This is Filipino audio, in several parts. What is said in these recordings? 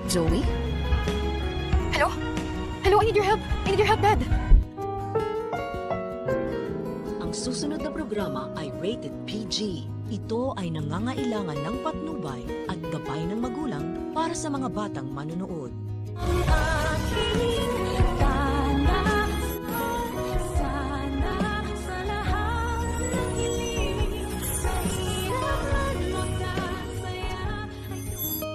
Zoe? Hello? Hello, I need your help. I need your help, Dad. Ang susunod na programa ay rated PG. Ito ay nangangailangan ng patnubay at gabay ng magulang para sa mga batang manonood.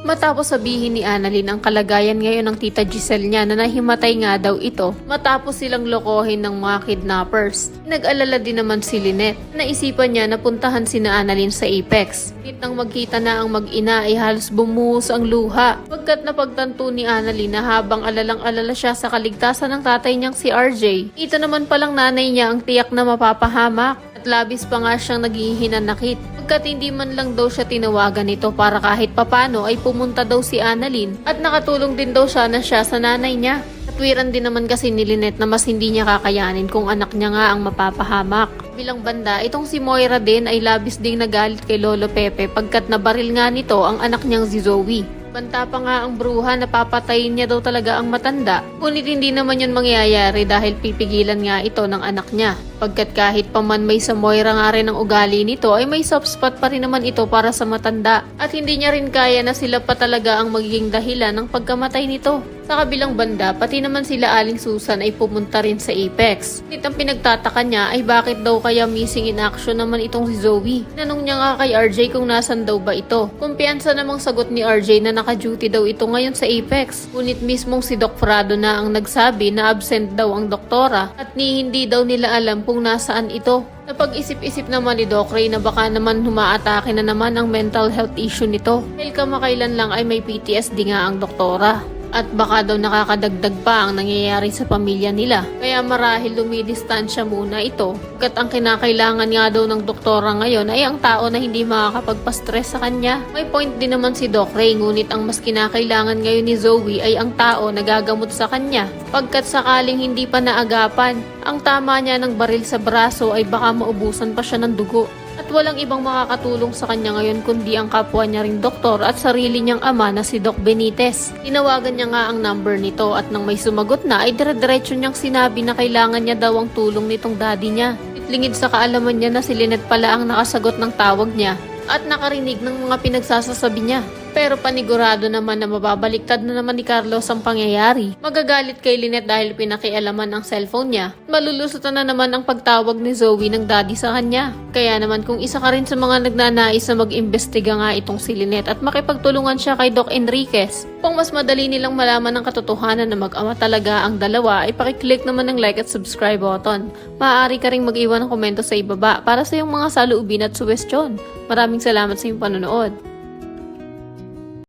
Matapos sabihin ni Annalyn ang kalagayan ngayon ng tita Giselle niya na nahimatay nga daw ito matapos silang lokohin ng mga kidnappers. Nag-alala din naman si Lynette. Naisipan niya na puntahan sina Annalyn sa Apex. Nang magkita na ang mag-ina ay halos bumuhos ang luha. Pagkat napagtanto ni Annalyn na habang alalang-alala siya sa kaligtasan ng tatay niyang si RJ, ito naman palang nanay niya ang tiyak na mapapahamak. At labis pa nga siyang naghihinanakit. Pagkat hindi man lang daw siya tinawagan nito para kahit papano ay pumunta daw si Annalyn at nakatulong din daw sana siya sa nanay niya. Katwiran din naman kasi ni Lynette na mas hindi niya kakayanin kung anak niya nga ang mapapahamak. Bilang banda, itong si Moira din ay labis ding nagalit kay Lolo Pepe pagkat nabaril nga nito ang anak niyang si Zoe. Banta pa nga ang bruha na papatayin niya daw talaga ang matanda. Ngunit hindi naman yun mangyayari dahil pipigilan nga ito ng anak niya. Pagkat kahit pa man may sa Moira nga rin ang ugali nito ay may soft spot pa rin naman ito para sa matanda. At hindi niya rin kaya na sila pa talaga ang magiging dahilan ng pagkamatay nito. Sa kabilang banda, pati naman sila Aling Susan ay pumunta rin sa Apex. Ngunit ang pinagtataka niya ay bakit daw kaya missing in action naman itong si Zoe. Nanong niya nga kay RJ kung nasan daw ba ito. Kumpiyansa namang sagot ni RJ na naka-duty daw ito ngayon sa Apex. Ngunit mismong si Doc Prado na ang nagsabi na absent daw ang doktora at hindi daw nila alam kung nasaan ito. Napag-isip-isip naman ni Doc Ray na baka naman humaatake na naman ang mental health issue nito. Dahil kamakailan lang ay may PTSD nga ang doktora. At baka daw nakakadagdag pa ang nangyayari sa pamilya nila. Kaya marahil lumidistansya muna ito. Pagkat ang kinakailangan nga daw ng doktora ngayon ay ang tao na hindi makakapagpa-stress sa kanya. May point din naman si Doc Ray, ngunit ang mas kinakailangan ngayon ni Zoe ay ang tao na gagamot sa kanya. Pagkat sakaling hindi pa naagapan, ang tama niya ng baril sa braso ay baka maubusan pa siya ng dugo. At walang ibang makakatulong sa kanya ngayon kundi ang kapwa niya ring doktor at sarili niyang ama na si Doc Benitez. Tinawagan niya nga ang number nito at nang may sumagot na ay dire-diretso niyang sinabi na kailangan niya daw ang tulong nitong daddy niya. Itlingid sa kaalaman niya na si Lynette pala ang nakasagot ng tawag niya at nakarinig ng mga pinagsasasabi niya. Pero panigurado naman na mababaliktad na naman ni Carlos ang pangyayari. Magagalit kay Lynette dahil pinakialaman ang cellphone niya. Malulusutan na naman ang pagtawag ni Zoe ng daddy sa kanya. Kaya naman kung isa ka rin sa mga nagnanais na mag-imbestiga nga itong si Lynette at makipagtulungan siya kay Doc Enriquez. Kung mas madali nilang malaman ang katotohanan na mag-ama talaga ang dalawa ay pakiclick naman ng like at subscribe button. Maaari ka ring mag-iwan ng komento sa ibaba para sa iyong mga saloobin at suwestyon. Maraming salamat sa iyong panonood.